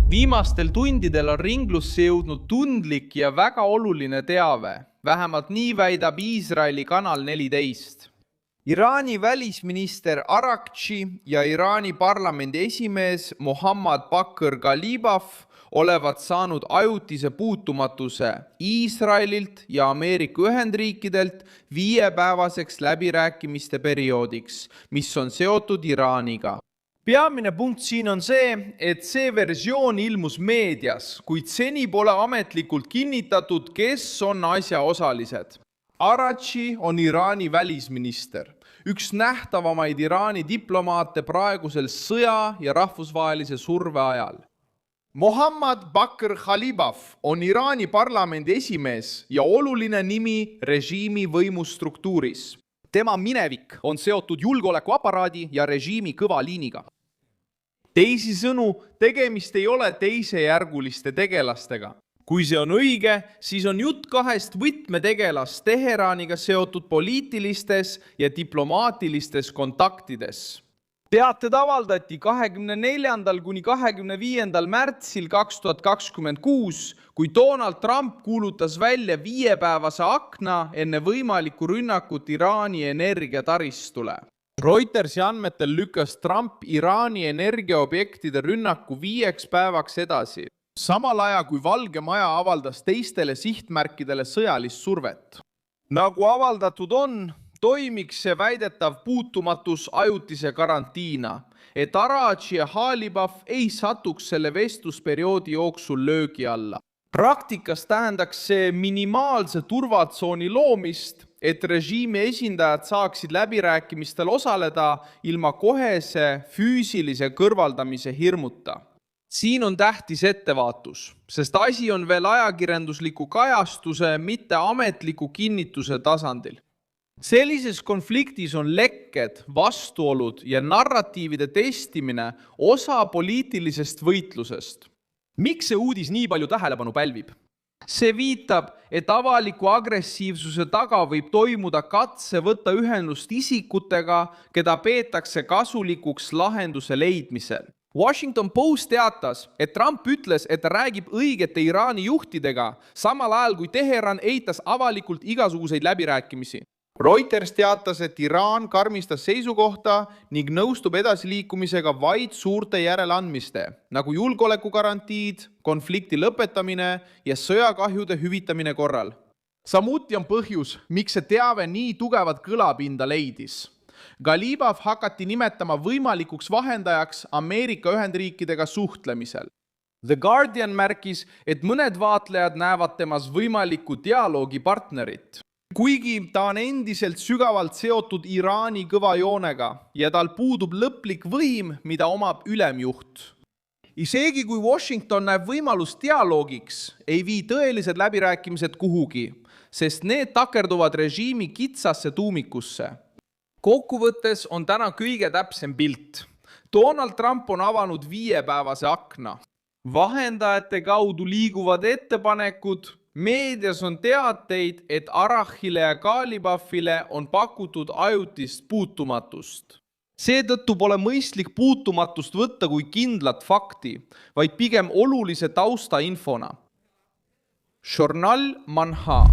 Viimastel tundidel on ringlusse jõudnud tundlik ja väga oluline teave, vähemalt nii väidab Iisraeli kanal 14. Iraani välisminister Arakchi ja Iraani parlamendi esimees Mohammad Bakr Ghalibaf olevat saanud ajutise puutumatuse Iisraelilt ja Ameerika Ühendriikidelt 5-päevaseks läbirääkimiste perioodiks, mis on seotud Iraaniga. Peamine punkt siin on see, et see versioon ilmus meedias, kuid seni pole ametlikult kinnitatud, kes on asjaosalised. Arakchi on Iraani välisminister, üks nähtavamaid Iraani diplomaate praegusel sõja ja rahvusvahelise surve ajal. Mohammad Bakr Ghalibaf on Iraani parlamendi esimees ja oluline nimi režiimi võimustruktuuris. Tema minevik on seotud julgeolekuaparaadi ja režiimi kõva liiniga. Teisisõnu, tegemist ei ole teisejärguliste tegelastega. Kui see on õige, siis on jutt kahest võtmetegelast Teheraniga seotud poliitilistes ja diplomaatilistes kontaktides. Teated avaldati 24. kuni 25. märtsil 2026, kui Donald Trump kuulutas välja 5-päevase akna enne võimalikku rünnakut Iraani energiataristule. Reutersi andmetel lükkas Trump Iraani energiaobjektide rünnaku 5 päevaks edasi, samal ajal kui Valge Maja avaldas teistele sihtmärkidele sõjalist survet. Nagu avaldatud on, toimiks see väidetav puutumatus ajutise karantiina, et Arakchi ja Ghalibaf ei satuks selle vestlusperioodi jooksul löögi alla. Praktikas tähendaks see minimaalse turvatsooni loomist, et režiimi esindajad saaksid läbirääkimistel osaleda ilma kohese füüsilise kõrvaldamise hirmuta. Siin on tähtis ettevaatus, sest asi on veel ajakirjandusliku kajastuse, mitte ametliku kinnituse tasandil. Sellises konfliktis on lekked, vastuolud ja narratiivide testimine osa poliitilisest võitlusest. Miks see uudis nii palju tähelepanu pälvib? See viitab, et avaliku agressiivsuse taga võib toimuda katse võtta ühendust isikutega, keda peetakse kasulikuks lahenduse leidmisel. Washington Post teatas, et Trump ütles, et ta räägib õigete Iraani juhtidega, samal ajal kui Teheran eitas avalikult igasuguseid läbirääkimisi. Reuters teatas, et Iraan karmistas seisukohta ning nõustub edasiliikumisega vaid suurte järeleandmiste, nagu julgeolekugarantiid, konflikti lõpetamine ja sõjakahjude hüvitamine korral. Samuti on põhjus, miks see teave nii tugevat kõlapinda leidis. Ghalibaf hakati nimetama võimalikuks vahendajaks Ameerika Ühendriikidega suhtlemisel. The Guardian märkis, et mõned vaatlejad näevad temas võimalikku dialoogipartnerit. Kuigi ta on endiselt sügavalt seotud Iraani kõva joonega ja tal puudub lõplik võim, mida omab ülemjuht. Isegi kui Washington näeb võimalust dialoogiks, ei vii tõelised läbirääkimised kuhugi, sest need takerduvad režiimi kitsasse tuumikusse. Kokkuvõttes on täna kõige täpsem pilt. Donald Trump on avanud 5-päevase akna. Vahendajate kaudu liiguvad ettepanekud. Meedias on teateid, et Arakchile ja Ghalibafile on pakutud ajutist puutumatust. Seetõttu pole mõistlik puutumatust võtta kui kindlat fakti, vaid pigem olulise taustainfona. Journal Manha